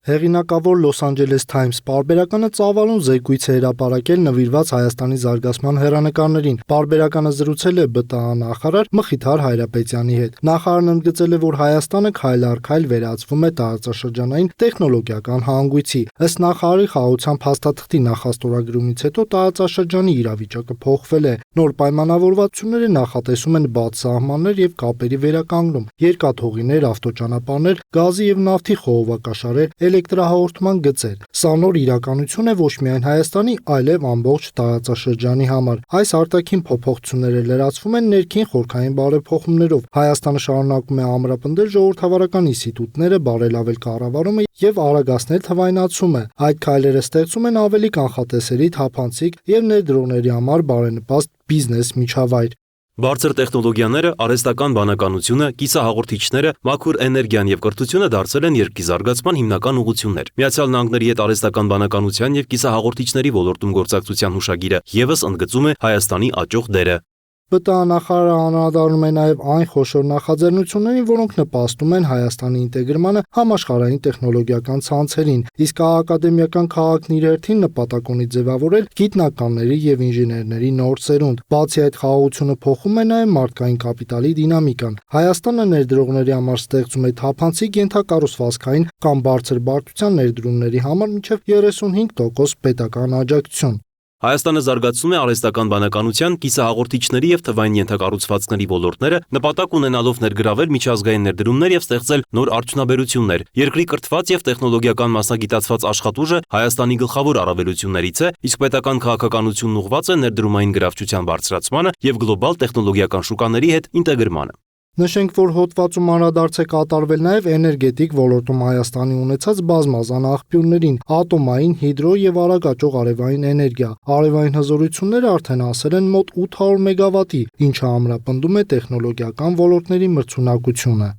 Հեղինակավոր Los Angeles Times պարբերականը ծավալուն զեկույց է հրապարակել նվիրված Հայաստանի զարգացման հեռանկարներին։ Պարբերականը զրուցել է ԲՏԱ նախարար Մխիթար Հայրապետյանի հետ։ Նախարարն ընդգծել է, որ Հայաստանը քայլ առ քայլ վերածվում է տարածաշրջանային տեխնոլոգիական հանգույցի։ Ըստ նախարարի խաղաղության փաստաթղթի նախաստորագրումից հետո տարածաշրջանի իրավիճակը փոխվել է։ Նոր պայմանավորվածությունները նախատեսում են բաց սահմաններ եւ կապերի վերականգնում, երկաթուղիներ, ավտոճանապարհներ, գազի եւ նավթի խողովակաշարեր, էլեկտրահաղորդման գծեր։ Սա նոր իրականություն է ոչ միայն Հայաստանի, այլև ամբողջ տարածաշրջանի համար։ Այս արտաքին փոփոխությունները լրացվում են ներքին խորքային բարեփոխումներով։ Հայաստանը շարունակում է ամրապնդել ժողովրդավարական ինստիտուտները, բարելավել կառավարումը եւ արագացնել թվայնացումը։ Այդ քայլերը ստեղծում են ավելի կանխատեսելի, թափանցիկ եւ ներդրողների համար բարենպաստ բիզնես միջավայր։ Բարձր տեխնոլոգիաները, արհեստական բանականությունը, կիսահաղորդիչները, մաքուր էներգիան եւ կրթությունը դարձել են երկրի զարգացման հիմնական ուղղություններ։ Միացյալ Նահանգների հետ արհեստական բանականության եւ կիսահաղորդիչների ոլորտում գործակցության հուշագիրը եւս ընդգծում է Հայաստանի աճող դերը։ ԲՏԱ նախարարը անդրադառնում է նաև այն խոշոր նախաձեռնություններին, որոնք նպաստում են Հայաստանի ինտեգրմանը համաշխարհային տեխնոլոգիական ցանցերին, իսկ ակադեմիական քաղաքն իր հերթին նպատակ ունի ձևավորել գիտնականների եւ ինժեներների նոր սերունդ։ Բացի այդ, խաղաղությունը փոխում է նաև մարդկային կապիտալի դինամիկան։ Հայաստանը ներդրողների համար ստեղծում է թափանցիկ ենթակառուցվածքային կամ բարձր բարդության ներդրումների համար մինչև 35% պետական աջակցություն։ Հայաստանը զարգացնում է արհեստական բանականության, կիսահաղորդիչների եւ թվային ենթակառուցվածքների ոլորտները, նպատակ ունենալով ներգրավել միջազգային ներդրումներ եւ ստեղծել նոր արդյունաբերություններ։ Երկրի կրթված եւ տեխնոլոգիական մասնագիտացված աշխատուժը Հայաստանի գլխավոր առավելություններից է, իսկ պետական քաղաքականությունն ուղղված է ներդրումային գրավչության բարձրացմանը եւ գլոբալ տեխնոլոգիական շուկաների հետ ինտեգրմանը։ Նշենք, որ հոդվածում անդրադարձ է կատարվել նաև էներգետիկ ոլորտում Հայաստանի ունեցած բազմազան աղբյուրներին՝ ատոմային, հիդրո եւ արագ աճող արևային էներգիա։ Արևային հզորությունները արդեն հասել են մոտ 800 մեգավատի, ինչը ամրապնդում է տեխնոլոգիական ոլորտների մրցունակությունը։